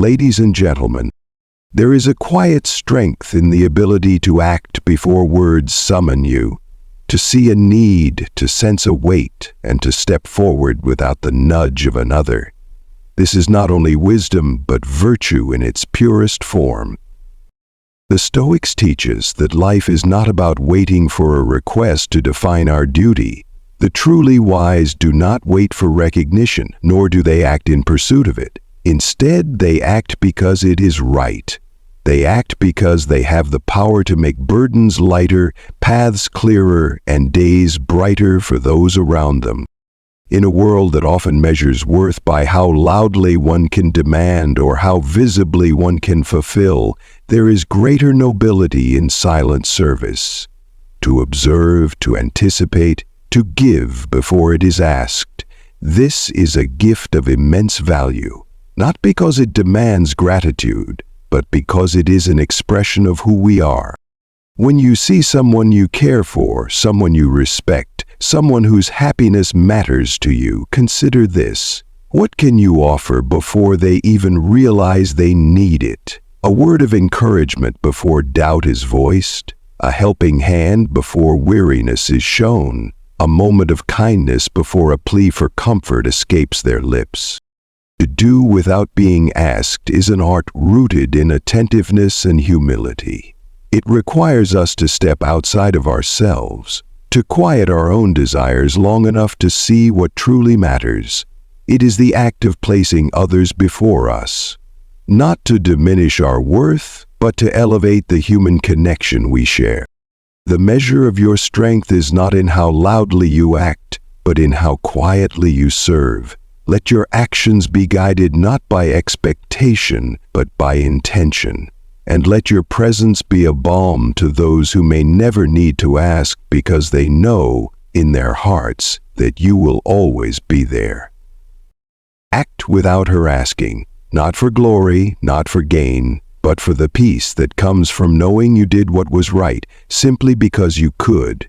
Ladies and gentlemen, there is a quiet strength in the ability to act before words summon you, to see a need, to sense a weight, and to step forward without the nudge of another. This is not only wisdom, but virtue in its purest form. The Stoics teach us that life is not about waiting for a request to define our duty. The truly wise do not wait for recognition, nor do they act in pursuit of it. Instead, they act because it is right. They act because they have the power to make burdens lighter, paths clearer, and days brighter for those around them. In a world that often measures worth by how loudly one can demand or how visibly one can fulfill, there is greater nobility in silent service. To observe, to anticipate, to give before it is asked. This is a gift of immense value, not because it demands gratitude, but because it is an expression of who we are. When you see someone you care for, someone you respect, someone whose happiness matters to you, consider this. What can you offer before they even realize they need it? A word of encouragement before doubt is voiced, a helping hand before weariness is shown, a moment of kindness before a plea for comfort escapes their lips. To do without being asked is an art rooted in attentiveness and humility. It requires us to step outside of ourselves, to quiet our own desires long enough to see what truly matters. It is the act of placing others before us, not to diminish our worth, but to elevate the human connection we share. The measure of your strength is not in how loudly you act, but in how quietly you serve. Let your actions be guided not by expectation, but by intention. And let your presence be a balm to those who may never need to ask because they know in their hearts that you will always be there. Act without her asking, not for glory, not for gain, but for the peace that comes from knowing you did what was right, simply because you could.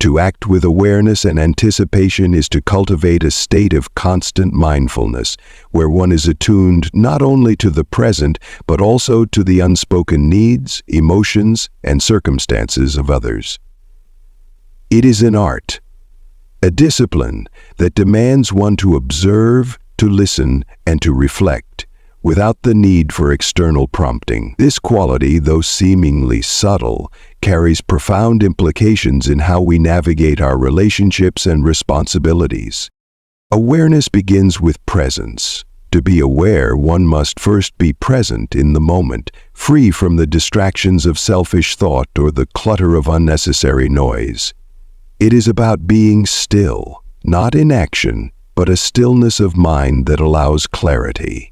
To act with awareness and anticipation is to cultivate a state of constant mindfulness, where one is attuned not only to the present, but also to the unspoken needs, emotions, and circumstances of others. It is an art, a discipline that demands one to observe, to listen, and to reflect, without the need for external prompting. This quality, though seemingly subtle, carries profound implications in how we navigate our relationships and responsibilities. Awareness begins with presence. To be aware, one must first be present in the moment, free from the distractions of selfish thought or the clutter of unnecessary noise. It is about being still, not inaction, but a stillness of mind that allows clarity.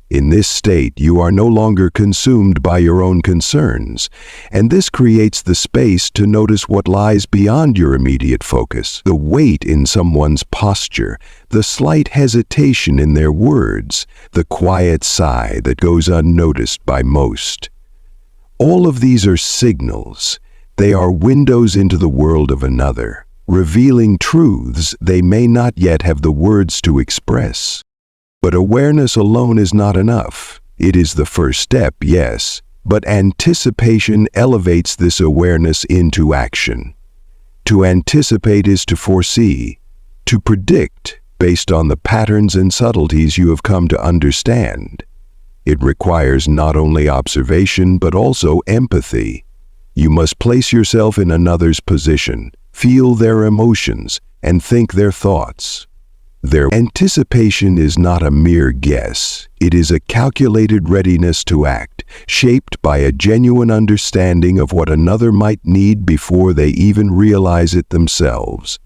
In this state, you are no longer consumed by your own concerns, and this creates the space to notice what lies beyond your immediate focus, the weight in someone's posture, the slight hesitation in their words, the quiet sigh that goes unnoticed by most. All of these are signals. They are windows into the world of another, revealing truths they may not yet have the words to express. But awareness alone is not enough. It is the first step, yes, but anticipation elevates this awareness into action. To anticipate is to foresee, to predict based on the patterns and subtleties you have come to understand. It requires not only observation, but also empathy. You must place yourself in another's position, feel their emotions, and think their thoughts. Their anticipation is not a mere guess. It is a calculated readiness to act, shaped by a genuine understanding of what another might need before they even realize it themselves.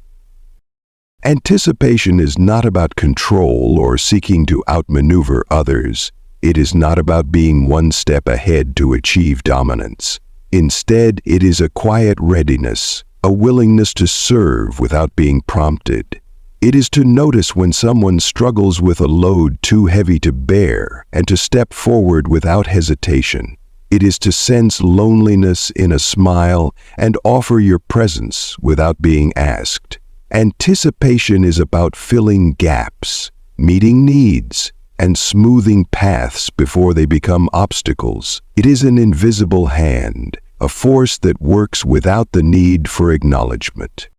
Anticipation is not about control or seeking to outmaneuver others. It is not about being one step ahead to achieve dominance. Instead, it is a quiet readiness, a willingness to serve without being prompted. It is to notice when someone struggles with a load too heavy to bear and to step forward without hesitation. It is to sense loneliness in a smile and offer your presence without being asked. Anticipation is about filling gaps, meeting needs, and smoothing paths before they become obstacles. It is an invisible hand, a force that works without the need for acknowledgement.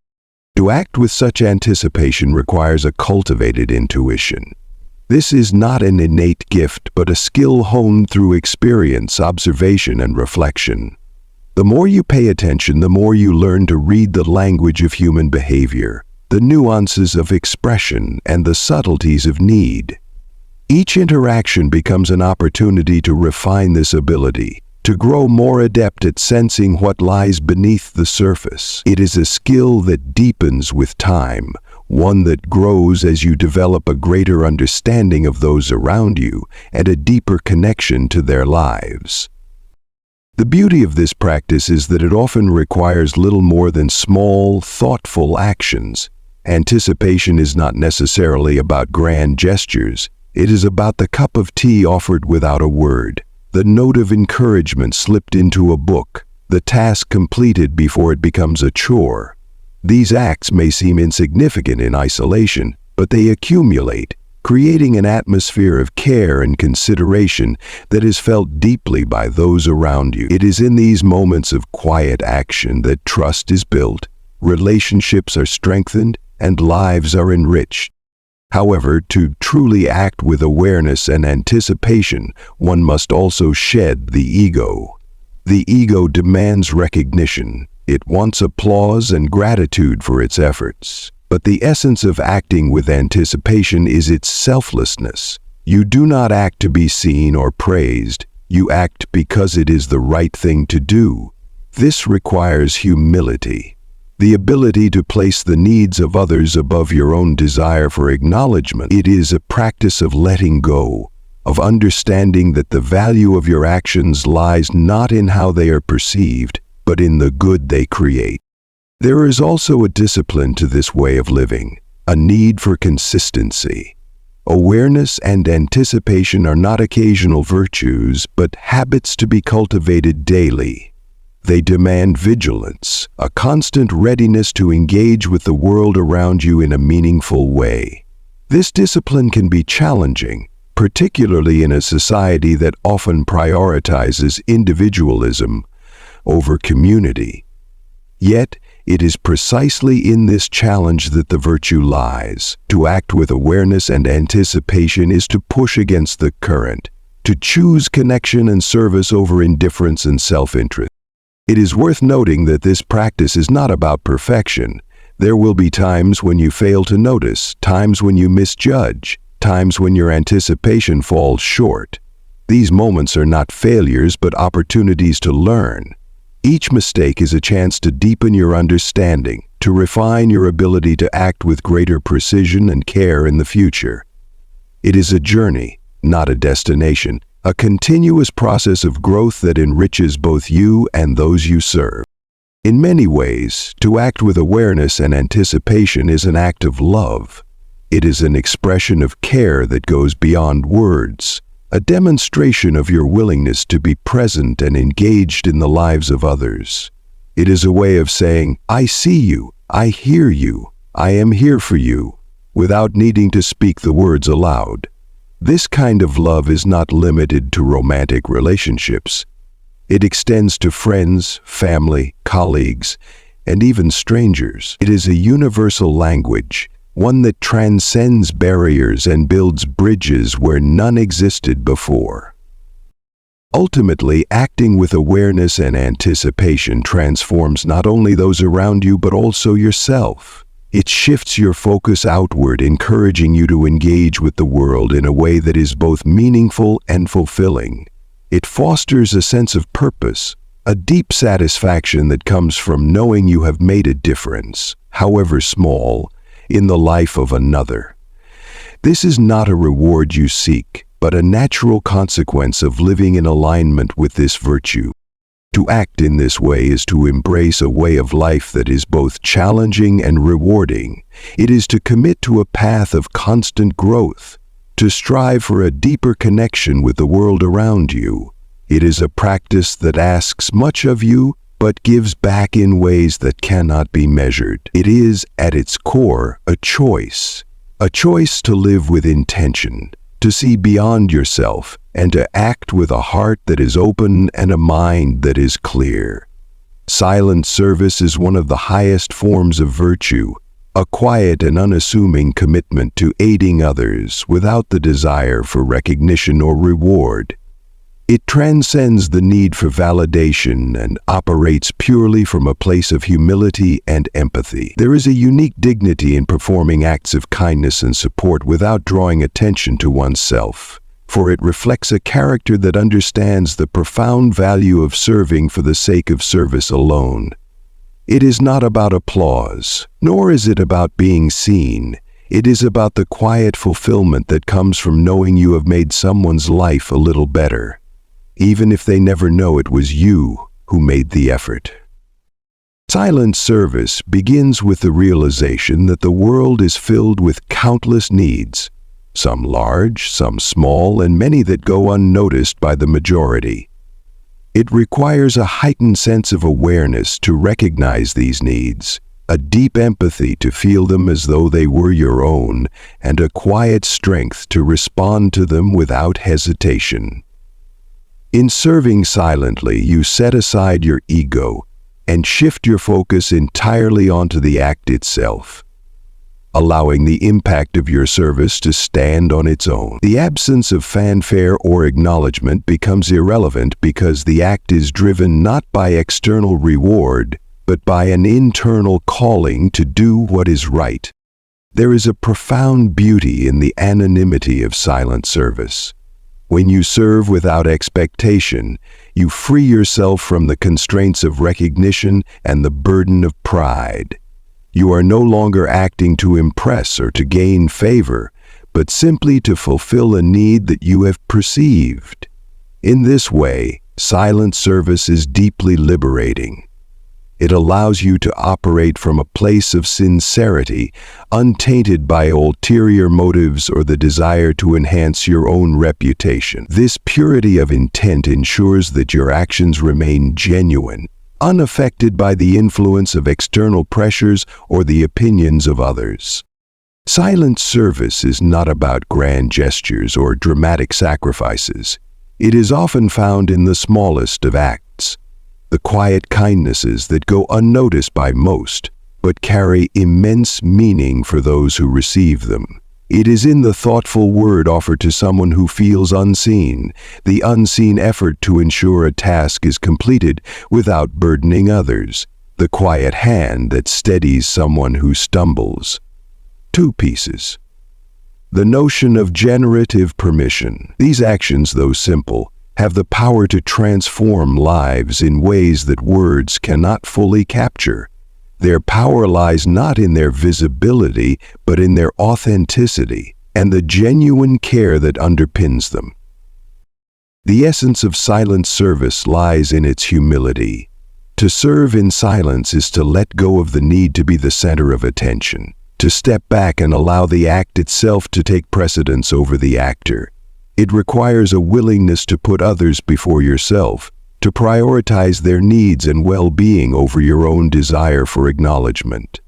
To act with such anticipation requires a cultivated intuition. This is not an innate gift, but a skill honed through experience, observation, and reflection. The more you pay attention, the more you learn to read the language of human behavior, the nuances of expression, and the subtleties of need. Each interaction becomes an opportunity to refine this ability, to grow more adept at sensing what lies beneath the surface. It is a skill that deepens with time, one that grows as you develop a greater understanding of those around you and a deeper connection to their lives. The beauty of this practice is that it often requires little more than small, thoughtful actions. Anticipation is not necessarily about grand gestures. It is about the cup of tea offered without a word, the note of encouragement slipped into a book, the task completed before it becomes a chore. These acts may seem insignificant in isolation, but they accumulate, creating an atmosphere of care and consideration that is felt deeply by those around you. It is in these moments of quiet action that trust is built, relationships are strengthened, and lives are enriched. However, to truly act with awareness and anticipation, one must also shed the ego. The ego demands recognition. It wants applause and gratitude for its efforts. But the essence of acting with anticipation is its selflessness. You do not act to be seen or praised. You act because it is the right thing to do. This requires humility. The ability to place the needs of others above your own desire for acknowledgement. It is a practice of letting go, of understanding that the value of your actions lies not in how they are perceived, but in the good they create. There is also a discipline to this way of living, a need for consistency. Awareness and anticipation are not occasional virtues, but habits to be cultivated daily. They demand vigilance, a constant readiness to engage with the world around you in a meaningful way. This discipline can be challenging, particularly in a society that often prioritizes individualism over community. Yet, it is precisely in this challenge that the virtue lies. To act with awareness and anticipation is to push against the current, to choose connection and service over indifference and self-interest. It is worth noting that this practice is not about perfection. There will be times when you fail to notice, times when you misjudge, times when your anticipation falls short. These moments are not failures, but opportunities to learn. Each mistake is a chance to deepen your understanding, to refine your ability to act with greater precision and care in the future. It is a journey, not a destination, a continuous process of growth that enriches both you and those you serve. In many ways, to act with awareness and anticipation is an act of love. It is an expression of care that goes beyond words, a demonstration of your willingness to be present and engaged in the lives of others. It is a way of saying, "I see you, I hear you, I am here for you," without needing to speak the words aloud. This kind of love is not limited to romantic relationships. It extends to friends, family, colleagues, and even strangers. It is a universal language, one that transcends barriers and builds bridges where none existed before. Ultimately, acting with awareness and anticipation transforms not only those around you but also yourself. It shifts your focus outward, encouraging you to engage with the world in a way that is both meaningful and fulfilling. It fosters a sense of purpose, a deep satisfaction that comes from knowing you have made a difference, however small, in the life of another. This is not a reward you seek, but a natural consequence of living in alignment with this virtue. To act in this way is to embrace a way of life that is both challenging and rewarding. It is to commit to a path of constant growth, to strive for a deeper connection with the world around you. It is a practice that asks much of you, but gives back in ways that cannot be measured. It is, at its core, a choice to live with intention, to see beyond yourself, and to act with a heart that is open and a mind that is clear. Silent service is one of the highest forms of virtue, a quiet and unassuming commitment to aiding others without the desire for recognition or reward. It transcends the need for validation and operates purely from a place of humility and empathy. There is a unique dignity in performing acts of kindness and support without drawing attention to oneself, for it reflects a character that understands the profound value of serving for the sake of service alone. It is not about applause, nor is it about being seen. It is about the quiet fulfillment that comes from knowing you have made someone's life a little better, even if they never know it was you who made the effort. Silent service begins with the realization that the world is filled with countless needs, some large, some small, and many that go unnoticed by the majority. It requires a heightened sense of awareness to recognize these needs, a deep empathy to feel them as though they were your own, and a quiet strength to respond to them without hesitation. In serving silently, you set aside your ego and shift your focus entirely onto the act itself, allowing the impact of your service to stand on its own. The absence of fanfare or acknowledgement becomes irrelevant because the act is driven not by external reward, but by an internal calling to do what is right. There is a profound beauty in the anonymity of silent service. When you serve without expectation, you free yourself from the constraints of recognition and the burden of pride. You are no longer acting to impress or to gain favor, but simply to fulfill a need that you have perceived. In this way, silent service is deeply liberating. It allows you to operate from a place of sincerity, untainted by ulterior motives or the desire to enhance your own reputation. This purity of intent ensures that your actions remain genuine, unaffected by the influence of external pressures or the opinions of others. Silent service is not about grand gestures or dramatic sacrifices. It is often found in the smallest of acts, the quiet kindnesses that go unnoticed by most, but carry immense meaning for those who receive them. It is in the thoughtful word offered to someone who feels unseen, the unseen effort to ensure a task is completed without burdening others, the quiet hand that steadies someone who stumbles. 2 pieces. The notion of generative permission. These actions, though simple, have the power to transform lives in ways that words cannot fully capture. Their power lies not in their visibility, but in their authenticity and the genuine care that underpins them. The essence of silent service lies in its humility. To serve in silence is to let go of the need to be the center of attention, to step back and allow the act itself to take precedence over the actor. It requires a willingness to put others before yourself, to prioritize their needs and well-being over your own desire for acknowledgement.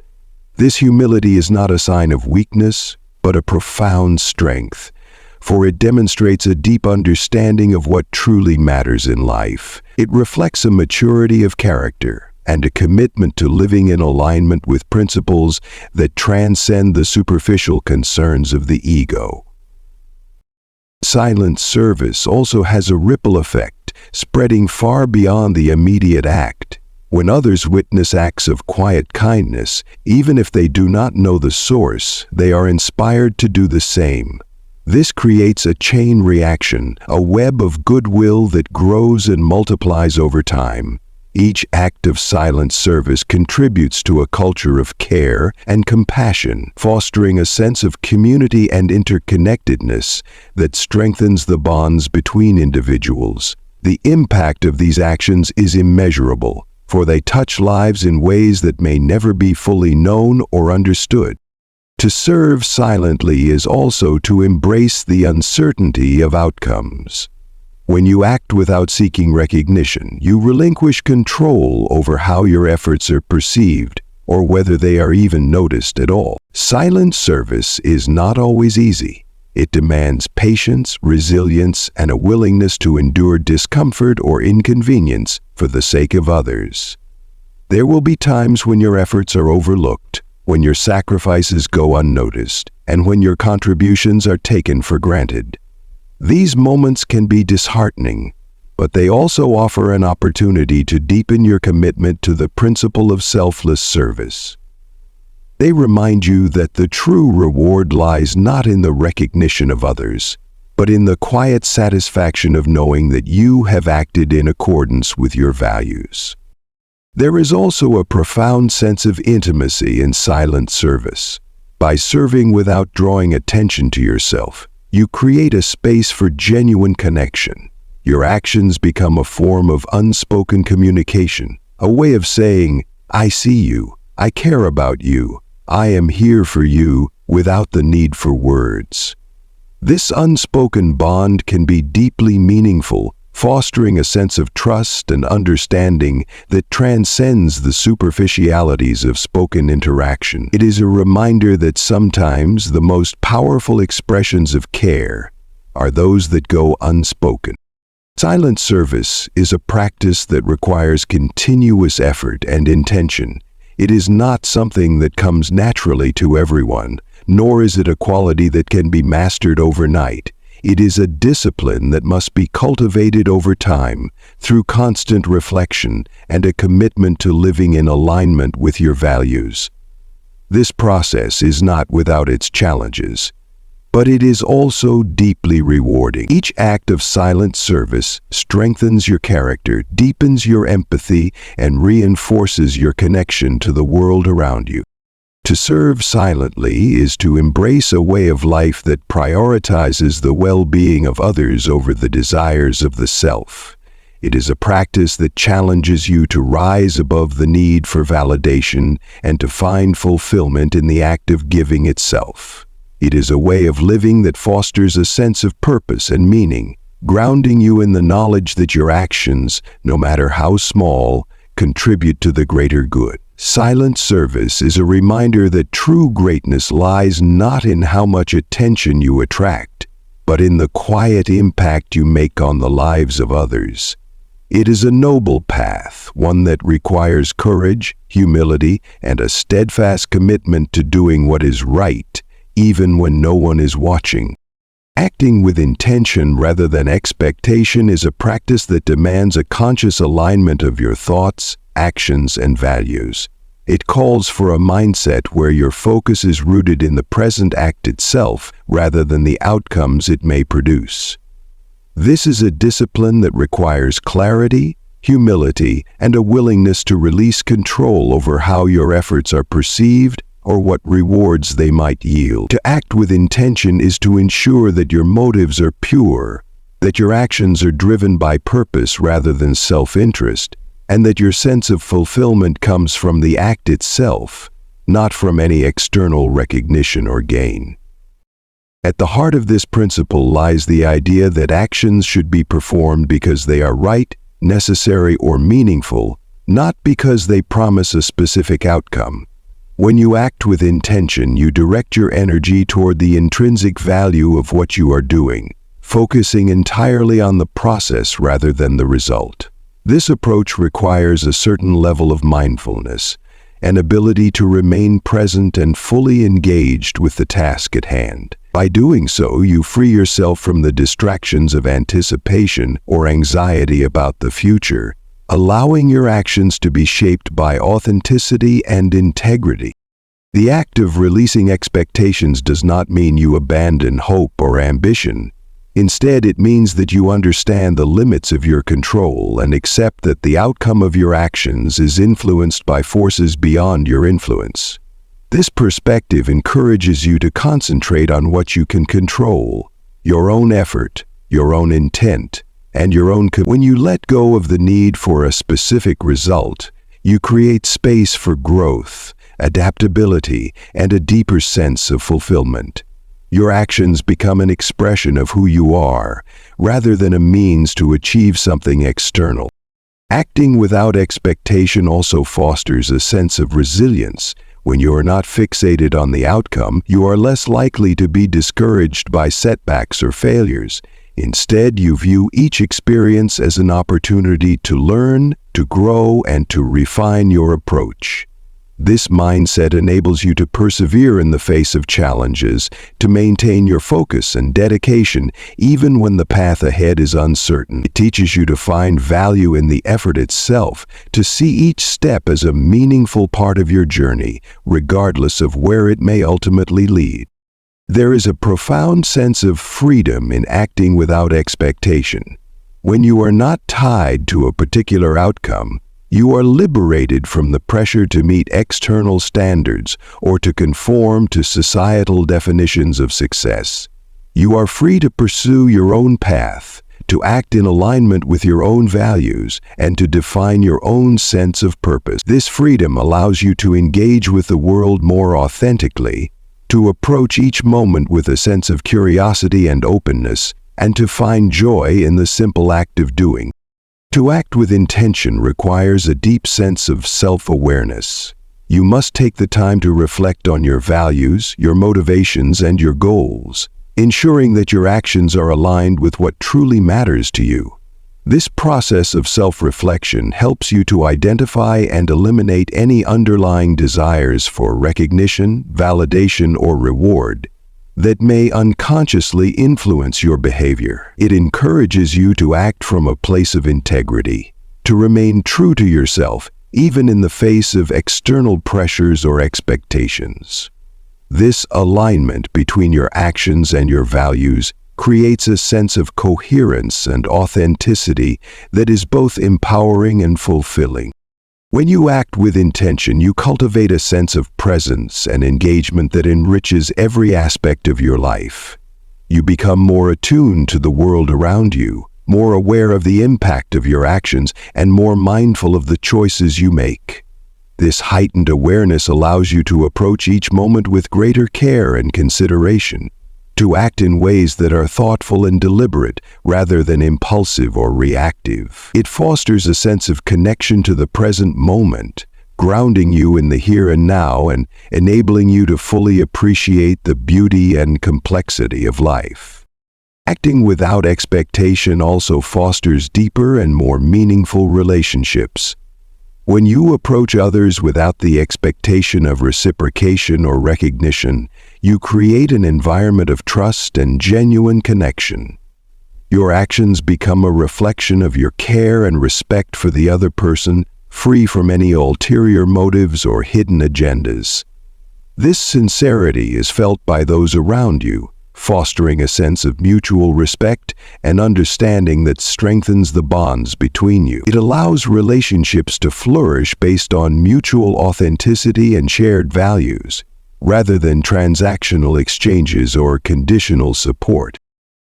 This humility is not a sign of weakness, but a profound strength, for it demonstrates a deep understanding of what truly matters in life. It reflects a maturity of character and a commitment to living in alignment with principles that transcend the superficial concerns of the ego. Silent service also has a ripple effect, spreading far beyond the immediate act. When others witness acts of quiet kindness, even if they do not know the source, they are inspired to do the same. This creates a chain reaction, a web of goodwill that grows and multiplies over time. Each act of silent service contributes to a culture of care and compassion, fostering a sense of community and interconnectedness that strengthens the bonds between individuals. The impact of these actions is immeasurable, for they touch lives in ways that may never be fully known or understood. To serve silently is also to embrace the uncertainty of outcomes. When you act without seeking recognition, you relinquish control over how your efforts are perceived or whether they are even noticed at all. Silent service is not always easy. It demands patience, resilience, and a willingness to endure discomfort or inconvenience for the sake of others. There will be times when your efforts are overlooked, when your sacrifices go unnoticed, and when your contributions are taken for granted. These moments can be disheartening, but they also offer an opportunity to deepen your commitment to the principle of selfless service. They remind you that the true reward lies not in the recognition of others, but in the quiet satisfaction of knowing that you have acted in accordance with your values. There is also a profound sense of intimacy in silent service. By serving without drawing attention to yourself, you create a space for genuine connection. Your actions become a form of unspoken communication, a way of saying, "I see you, I care about you, I am here for you," without the need for words. This unspoken bond can be deeply meaningful, fostering a sense of trust and understanding that transcends the superficialities of spoken interaction. It is a reminder that sometimes the most powerful expressions of care are those that go unspoken. Silent service is a practice that requires continuous effort and intention. It is not something that comes naturally to everyone, nor is it a quality that can be mastered overnight. It is a discipline that must be cultivated over time through constant reflection and a commitment to living in alignment with your values. This process is not without its challenges, but it is also deeply rewarding. Each act of silent service strengthens your character, deepens your empathy, and reinforces your connection to the world around you. To serve silently is to embrace a way of life that prioritizes the well-being of others over the desires of the self. It is a practice that challenges you to rise above the need for validation and to find fulfillment in the act of giving itself. It is a way of living that fosters a sense of purpose and meaning, grounding you in the knowledge that your actions, no matter how small, contribute to the greater good. Silent service is a reminder that true greatness lies not in how much attention you attract, but in the quiet impact you make on the lives of others. It is a noble path, one that requires courage, humility, and a steadfast commitment to doing what is right, even when no one is watching. Acting with intention rather than expectation is a practice that demands a conscious alignment of your thoughts, actions, and values. It calls for a mindset where your focus is rooted in the present act itself rather than the outcomes it may produce. This is a discipline that requires clarity, humility, and a willingness to release control over how your efforts are perceived or what rewards they might yield. To act with intention is to ensure that your motives are pure, that your actions are driven by purpose rather than self-interest, and that your sense of fulfillment comes from the act itself, not from any external recognition or gain. At the heart of this principle lies the idea that actions should be performed because they are right, necessary, or meaningful, not because they promise a specific outcome. When you act with intention, you direct your energy toward the intrinsic value of what you are doing, focusing entirely on the process rather than the result. This approach requires a certain level of mindfulness, an ability to remain present and fully engaged with the task at hand. By doing so, you free yourself from the distractions of anticipation or anxiety about the future, allowing your actions to be shaped by authenticity and integrity. The act of releasing expectations does not mean you abandon hope or ambition. Instead, it means that you understand the limits of your control and accept that the outcome of your actions is influenced by forces beyond your influence. This perspective encourages you to concentrate on what you can control, your own effort, your own intent, and your own When you let go of the need for a specific result, you create space for growth, adaptability, and a deeper sense of fulfillment. Your actions become an expression of who you are, rather than a means to achieve something external. Acting without expectation also fosters a sense of resilience, When you are not fixated on the outcome, you are less likely to be discouraged by setbacks or failures. Instead, you view each experience as an opportunity to learn, to grow, and to refine your approach. This mindset enables you to persevere in the face of challenges, to maintain your focus and dedication even when the path ahead is uncertain. It teaches you to find value in the effort itself, to see each step as a meaningful part of your journey, regardless of where it may ultimately lead. There is a profound sense of freedom in acting without expectation. When you are not tied to a particular outcome, you are liberated from the pressure to meet external standards or to conform to societal definitions of success. You are free to pursue your own path, to act in alignment with your own values, and to define your own sense of purpose. This freedom allows you to engage with the world more authentically, to approach each moment with a sense of curiosity and openness, and to find joy in the simple act of doing. To act with intention requires a deep sense of self-awareness. You must take the time to reflect on your values, your motivations, and your goals, ensuring that your actions are aligned with what truly matters to you. This process of self-reflection helps you to identify and eliminate any underlying desires for recognition, validation, or reward that may unconsciously influence your behavior. It encourages you to act from a place of integrity, to remain true to yourself, even in the face of external pressures or expectations. This alignment between your actions and your values creates a sense of coherence and authenticity that is both empowering and fulfilling. When you act with intention, you cultivate a sense of presence and engagement that enriches every aspect of your life. You become more attuned to the world around you, more aware of the impact of your actions, and more mindful of the choices you make. This heightened awareness allows you to approach each moment with greater care and consideration, to act in ways that are thoughtful and deliberate rather than impulsive or reactive. It fosters a sense of connection to the present moment, grounding you in the here and now and enabling you to fully appreciate the beauty and complexity of life. Acting without expectation also fosters deeper and more meaningful relationships. When you approach others without the expectation of reciprocation or recognition, you create an environment of trust and genuine connection. Your actions become a reflection of your care and respect for the other person, free from any ulterior motives or hidden agendas. This sincerity is felt by those around you, fostering a sense of mutual respect and understanding that strengthens the bonds between you. It allows relationships to flourish based on mutual authenticity and shared values, rather than transactional exchanges or conditional support.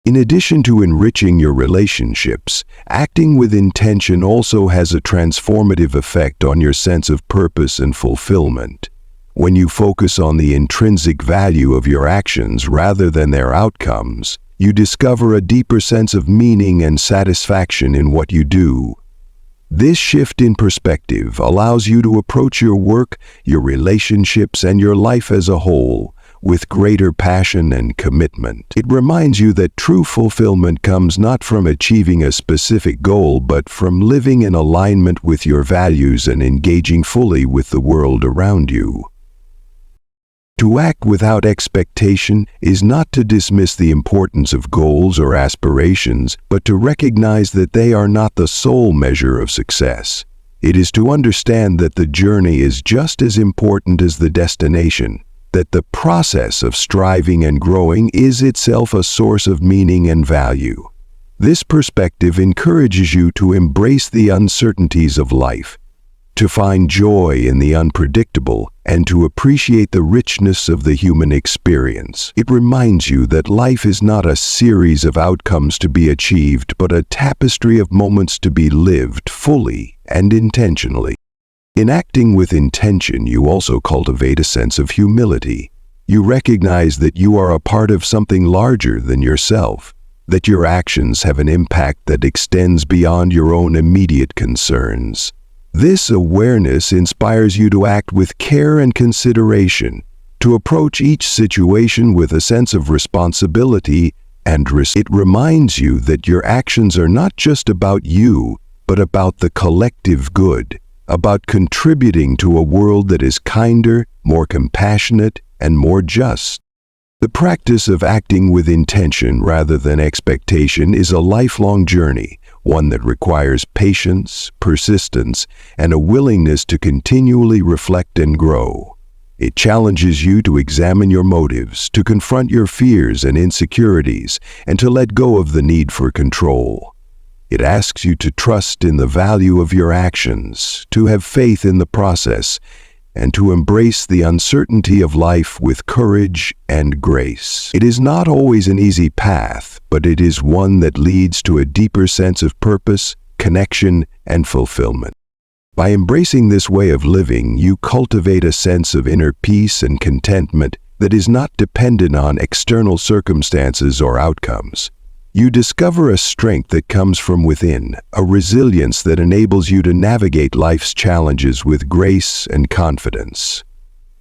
In addition to enriching your relationships, acting with intention also has a transformative effect on your sense of purpose and fulfillment. When you focus on the intrinsic value of your actions rather than their outcomes, you discover a deeper sense of meaning and satisfaction in what you do. This shift in perspective allows you to approach your work, your relationships, and your life as a whole with greater passion and commitment. It reminds you that true fulfillment comes not from achieving a specific goal, but from living in alignment with your values and engaging fully with the world around you. To act without expectation is not to dismiss the importance of goals or aspirations, but to recognize that they are not the sole measure of success. It is to understand that the journey is just as important as the destination, that the process of striving and growing is itself a source of meaning and value. This perspective encourages you to embrace the uncertainties of life, to find joy in the unpredictable, and to appreciate the richness of the human experience. It reminds you that life is not a series of outcomes to be achieved, but a tapestry of moments to be lived fully and intentionally. In acting with intention, you also cultivate a sense of humility. You recognize that you are a part of something larger than yourself, that your actions have an impact that extends beyond your own immediate concerns. This awareness inspires you to act with care and consideration, to approach each situation with a sense of responsibility and It reminds you that your actions are not just about you, but about the collective good, about contributing to a world that is kinder, more compassionate, and more just. The practice of acting with intention rather than expectation is a lifelong journey, one that requires patience, persistence, and a willingness to continually reflect and grow. It challenges you to examine your motives, to confront your fears and insecurities, and to let go of the need for control. It asks you to trust in the value of your actions, to have faith in the process, and to embrace the uncertainty of life with courage and grace. It is not always an easy path, but it is one that leads to a deeper sense of purpose, connection, and fulfillment. By embracing this way of living, you cultivate a sense of inner peace and contentment that is not dependent on external circumstances or outcomes. You discover a strength that comes from within, a resilience that enables you to navigate life's challenges with grace and confidence.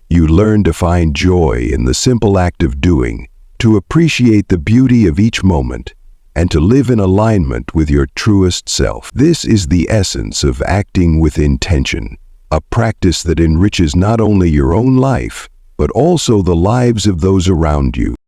You learn to find joy in the simple act of doing, to appreciate the beauty of each moment, and to live in alignment with your truest self. This is the essence of acting with intention, a practice that enriches not only your own life, but also the lives of those around you.